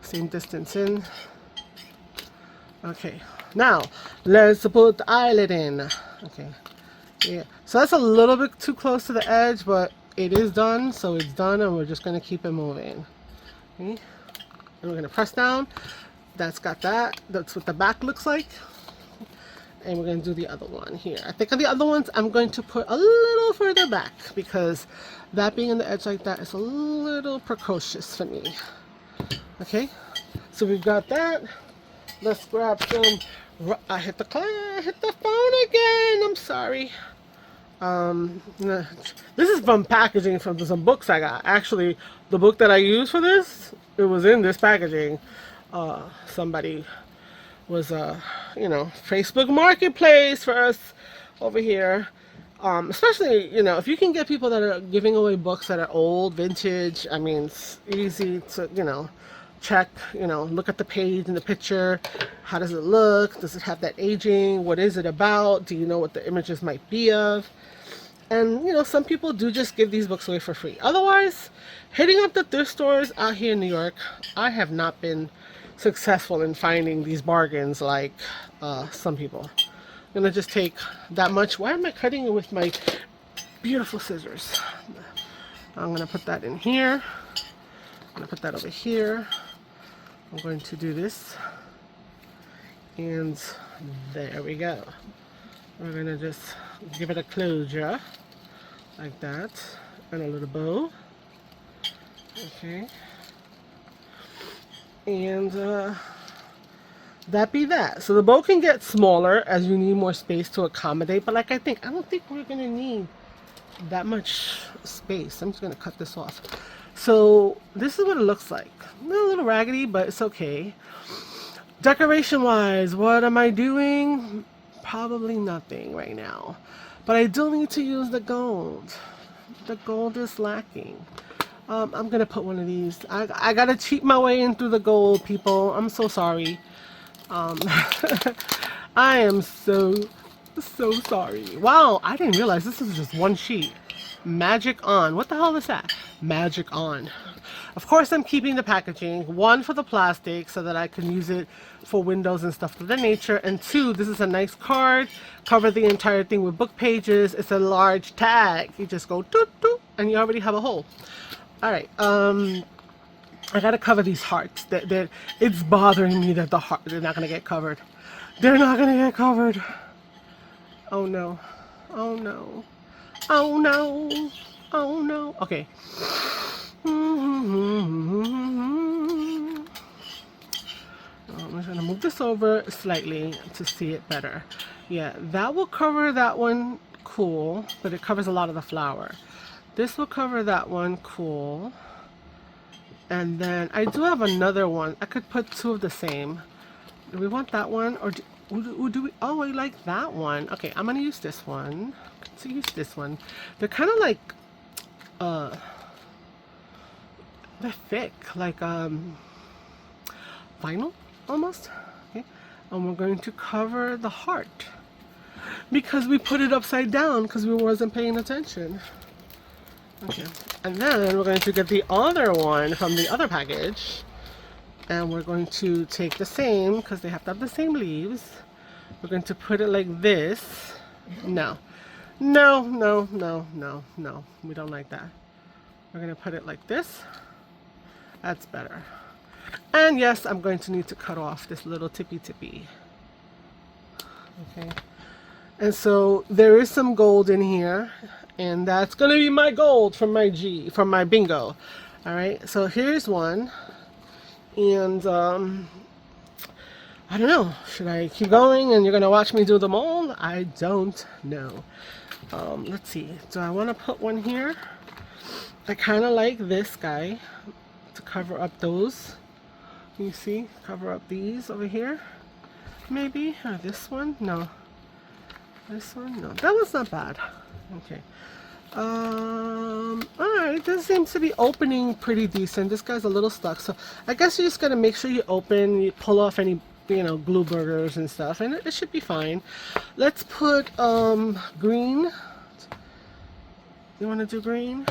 Same distance in. Okay, now let's put the eyelet in. Okay, yeah, so that's a little bit too close to the edge, but it is done, so it's done, and we're just going to keep it moving. Okay, and we're going to press down. That's got that. That's what the back looks like. And we're going to do the other one here. I think on the other ones I'm going to put a little further back because that being on the edge like that is a little precocious for me. Okay, so we've got that. Let's grab some. I hit the phone again. I'm sorry. This is from packaging from some books I got. Actually, the book that I used for this, it was in this packaging. Somebody was you know, Facebook Marketplace for us over here. Especially, you know, if you can get people that are giving away books that are old, vintage. I mean, it's easy to, you know, check, you know, look at the page and the picture. How does it look? Does it have that aging? What is it about? Do you know what the images might be of? And, you know, some people do just give these books away for free. Otherwise, hitting up the thrift stores out here in New York, I have not been successful in finding these bargains like some people. I'm going to just take that much. Why am I cutting it with my beautiful scissors? I'm going to put that in here. I'm going to put that over here. I'm going to do this. And there we go. We're going to just give it a closure like that. And a little bow. Okay. And that be that. So the bow can get smaller as you need more space to accommodate. But like I don't think we're going to need that much space. I'm just going to cut this off. So this is what it looks like. A little raggedy, but it's okay. Decoration wise, what am I doing? Probably nothing right now. But I do need to use the gold. The gold is lacking. I'm gonna put one of these. I gotta cheat my way in through the gold, people. I'm so sorry. I am so sorry. Wow, I didn't realize this is just one sheet. Magic on. What the hell is that? Magic on. Of course, I'm keeping the packaging. One, for the plastic so that I can use it for windows and stuff of that nature. And two, this is a nice card. Cover the entire thing with book pages. It's a large tag. You just go doot doot and you already have a hole. All right. I gotta cover these hearts. It's bothering me that they're not gonna get covered. They're not gonna get covered. Oh no. Oh no. Oh no. Oh no. Okay. I'm just gonna move this over slightly to see it better. Yeah, that will cover that one, cool, but it covers a lot of the flower. This will cover that one, cool. And then I do have another one. I could put two of the same. Do we want that one, or do we? Oh, I like that one. Okay, I'm gonna use this one. To use this one, they're kind of like, they're thick, like vinyl almost. Okay, and we're going to cover the heart because we put it upside down because we wasn't paying attention. Okay, and then we're going to get the other one from the other package, and we're going to take the same because they have to have the same leaves. We're going to put it like this. No, no, no, no, no, no. We don't like that. We're going to put it like this. That's better. And yes, I'm going to need to cut off this little tippy. Okay. And so there is some gold in here, and that's going to be my gold from my bingo. All right. So here's one. And I don't know. Should I keep going and you're going to watch me do them all? I don't know. Let's see. Do I want to put one here? I kind of like this guy to cover up those. You see? Cover up these over here. Maybe. Or this one? No. This one? No. That one's not bad. Okay. Alright. This seems to be opening pretty decent. This guy's a little stuck. So I guess you just got to make sure you open, you pull off any, glue burgers and stuff, and it should be fine. Let's put green. You want to do green,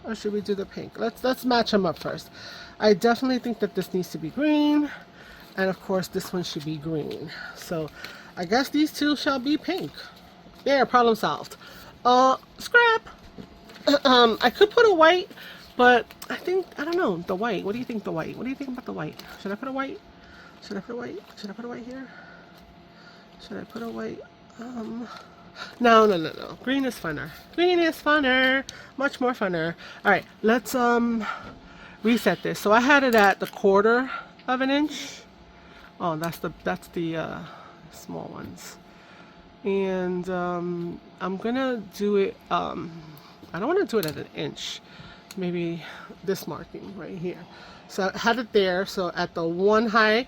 or should we do the pink? Let's match them up first. I definitely think that this needs to be green, and of course this one should be green. So I guess these two shall be pink. There, problem solved. Scrap. I could put a white, but I don't know, the white. What do you think, the white? What do you think about the white? Should I put a white? Should I put a white? Should I put a white here? Should I put a white? No. Green is funner. Green is funner. Much more funner. Alright, let's reset this. So I had it at the 1/4 of an inch. Oh, that's the small ones. And I'm gonna do it, I don't want to do it at 1 inch. Maybe this marking right here. So I had it there. So at the 1 high,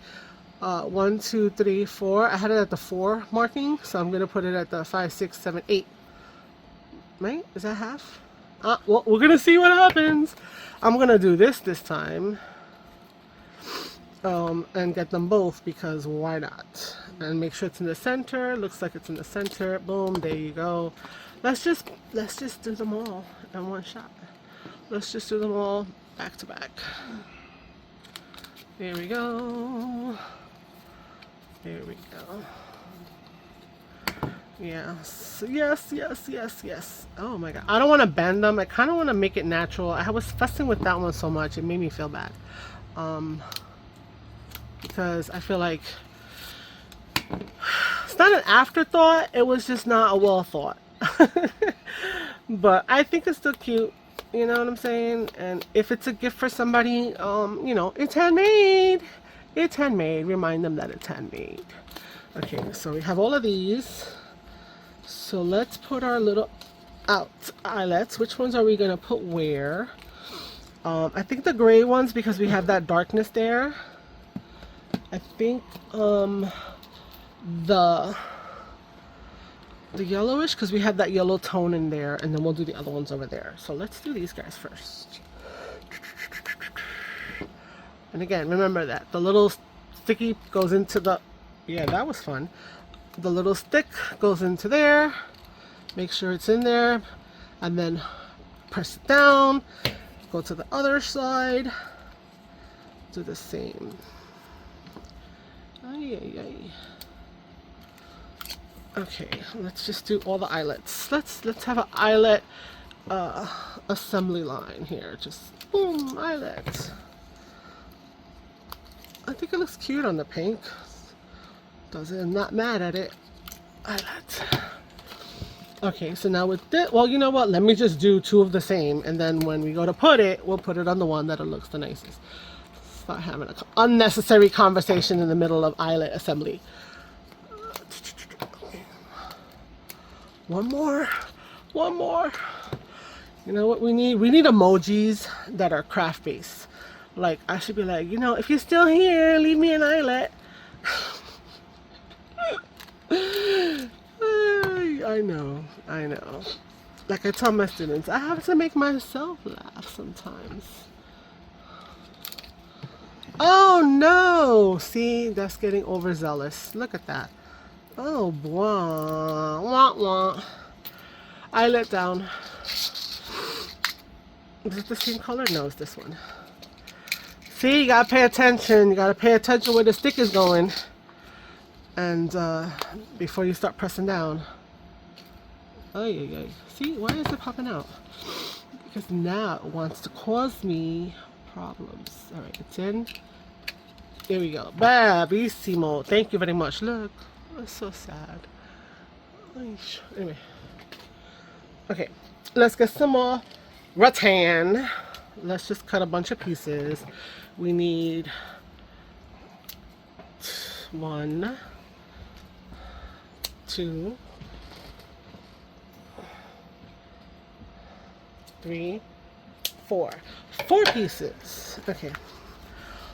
1, 2, 3, 4. I had it at the 4 marking, so I'm gonna put it at the 5, 6, 7, 8. Right? Is that half? Well, we're gonna see what happens. I'm gonna do this time, and get them both because why not? And make sure it's in the center. Looks like it's in the center. Boom. There you go. Let's just do them all in one shot. Let's just do them all back to back. There we go. There we go. Yes, yes. Oh my god. I don't want to bend them. I kind of want to make it natural. I was fussing with that one so much. It made me feel bad. Because I feel like it's not an afterthought. It was just not a well thought. But I think it's still cute. You know what I'm saying? And if it's a gift for somebody, it's handmade. It's handmade. Remind them that it's handmade. Okay, so we have all of these. So let's put our little eyelets. Which ones are we going to put where? I think the gray ones because we have that darkness there. I think the yellowish because we have that yellow tone in there, and then we'll do the other ones over there. So let's do these guys first. And again, remember that the little sticky goes into the, yeah, that was fun. The little stick goes into there. Make sure it's in there, and then press it down. Go to the other side. do the same. Ay, ay, ay. Okay, let's just do all the eyelets. Let's have an eyelet assembly line here. Just boom, eyelets. I think it looks cute on the pink. I'm not mad at it. Eyelets. Okay, so now with this, well, you know what? Let me just do two of the same, and then when we go to put it, we'll put it on the one that it looks the nicest. Start having an unnecessary conversation in the middle of eyelet assembly. One more. You know what we need? We need emojis that are craft based. Like, I should be like, you know, if you're still here, leave me an eyelet. I know. Like I tell my students, I have to make myself laugh sometimes. Oh no! See, that's getting overzealous. Look at that. Oh, wah, wah, wah. Eyelet down. Is it the same color? No, it's this one. See, you gotta pay attention. You gotta pay attention where the stick is going. And before you start pressing down. Oh, yeah. See, why is it popping out? Because now it wants to cause me problems. All right, it's in. There we go. Bravissimo. Thank you very much. Look, that's so sad. Anyway. Okay, let's get some more rattan. Let's just cut a bunch of pieces. We need 1, 2, 3, 4. 4 pieces. Okay.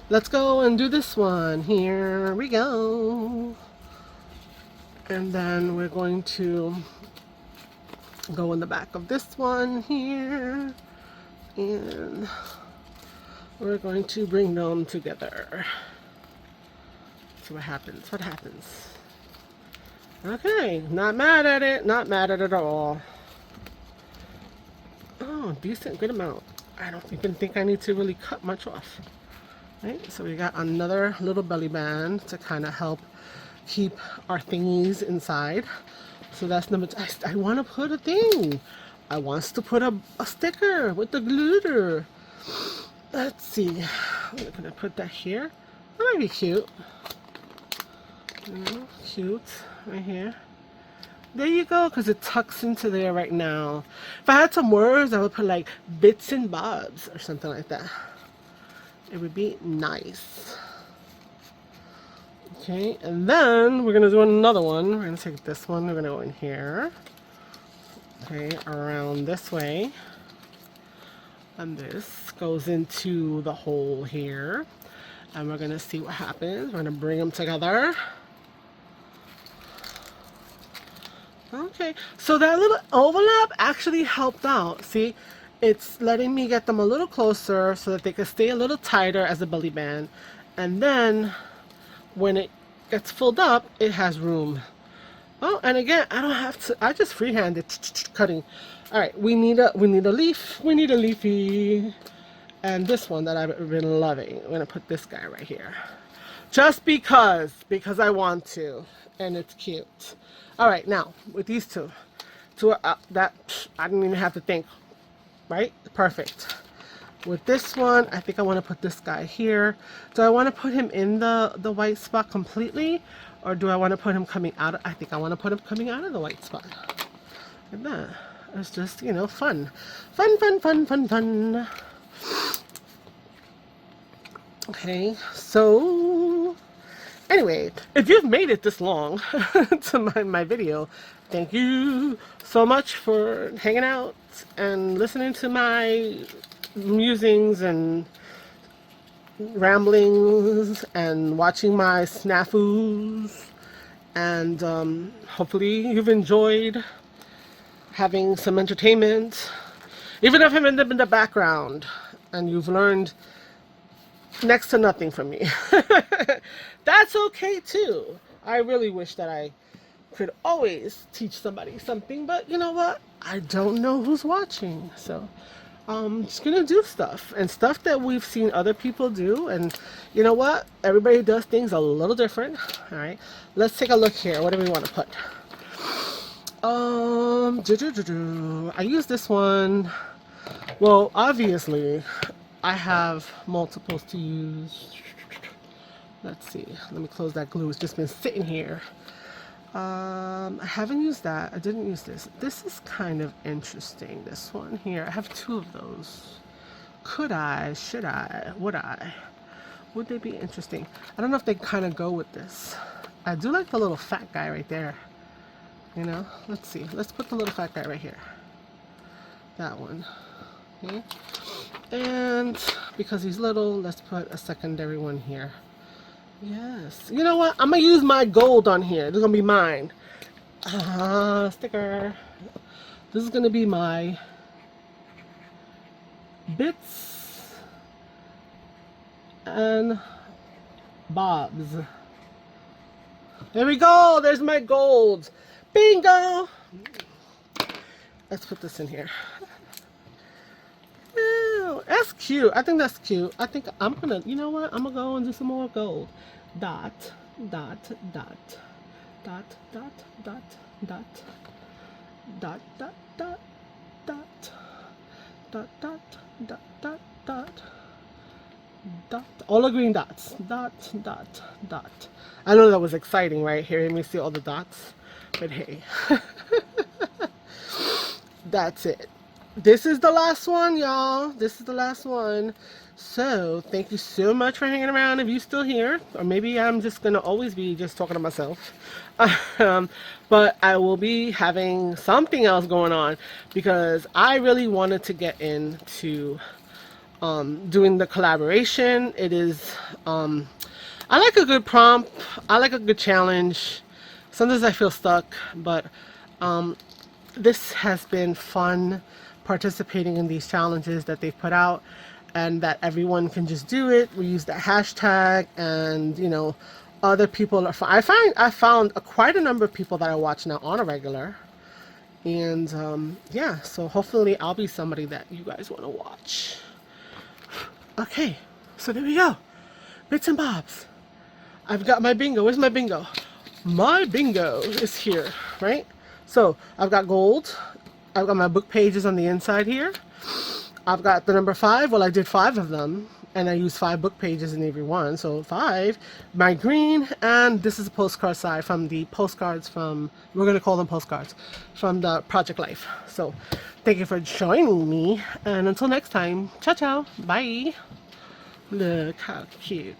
Let's go and do this one. Here we go. And then we're going to go in the back of this one here. And we're going to bring them together. See what happens. Okay, not mad at it. Not mad at it at all. Oh, decent, good amount. I don't even think I need to really cut much off. Right, so we got another little belly band to kind of help keep our thingies inside. So that's number 2. I want to put a thing. I want to put a sticker with the glitter. Let's see. I'm going to put that here. That might be cute. Cute. Right here. There you go, because it tucks into there right now. If I had some words, I would put like bits and bobs or something like that. It would be nice. Okay, and then we're going to do another one. We're going to take this one. We're going to go in here. Okay, around this way. And this goes into the hole here. And we're going to see what happens. We're going to bring them together. Okay, so that little overlap actually helped out. See, it's letting me get them a little closer so that they can stay a little tighter as a belly band. And then when it gets filled up, it has room. Oh, and again, I don't have to, I just freehanded cutting. All right, we need a leaf. We need a leafy. And this one that I've been loving. I'm gonna put this guy right here. Just because I want to, and it's cute. All right, now with these two that I didn't even have to think, right? Perfect. With this one, I think I want to put this guy here. Do I want to put him in the white spot completely, or do I want to put him coming out? I think I want to put him coming out of the white spot. Like that. It's just, you know, fun. Fun. Okay, so anyway, if you've made it this long to my video, thank you so much for hanging out and listening to my musings and ramblings and watching my snafus. And hopefully you've enjoyed having some entertainment, even if I'm in the background, and you've learned next to nothing from me. That's okay too. I really wish that I could always teach somebody something, but you know what? I don't know who's watching. So just gonna do stuff and stuff that we've seen other people do. And you know what? Everybody does things a little different. All right, let's take a look here. What do we want to put? I use this one. Well, obviously, I have multiples to use. Let's see. Let me close that glue. It's just been sitting here. I haven't used that. I didn't use this. This is kind of interesting. This one here. I have two of those. Could I? Should I? Would I? Would they be interesting? I don't know if they kind of go with this. I do like the little fat guy right there. You know? Let's see. Let's put the little fat guy right here. That one. Okay. And because he's little, let's put a secondary one here. Yes. You know what? I'm going to use my gold on here. This is going to be mine. Sticker. This is going to be my bits and bobs. There we go. There's my gold. Bingo. Let's put this in here. Ew, that's cute. I think that's cute. I think I'm gonna, you know what? I'm gonna go and do some more gold. Dot, dot, dot, dot, dot, dot, dot, dot, dot, dot, dot, dot, dot, dot, dot, dot, dot. All the green dots. Dot, dot, dot. I know that was exciting, right? Hearing me see all the dots. But hey. That's it. This is the last one, y'all. This is the last one. So, thank you so much for hanging around if you're still here. Or maybe I'm just going to always be just talking to myself. But I will be having something else going on because I really wanted to get into doing the collaboration. It is, I like a good prompt. I like a good challenge. Sometimes I feel stuck, but this has been fun participating in these challenges that they've put out, and that everyone can just do it. We use that hashtag, and you know, other people are I found quite a number of people that I watch now on a regular, and yeah, so hopefully I'll be somebody that you guys want to watch. Okay, so there we go, bits and bobs. I've got my bingo. Where's my bingo? My bingo is here, right? So I've got gold. I've got my book pages on the inside here. I've got the number 5. Well, I did 5 of them, and I used 5 book pages in every one. So 5. My green, and this is a postcard side from the postcards from, we're going to call them postcards, from the Project Life. So thank you for joining me, and until next time, ciao ciao, bye. Look how cute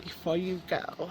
before you go.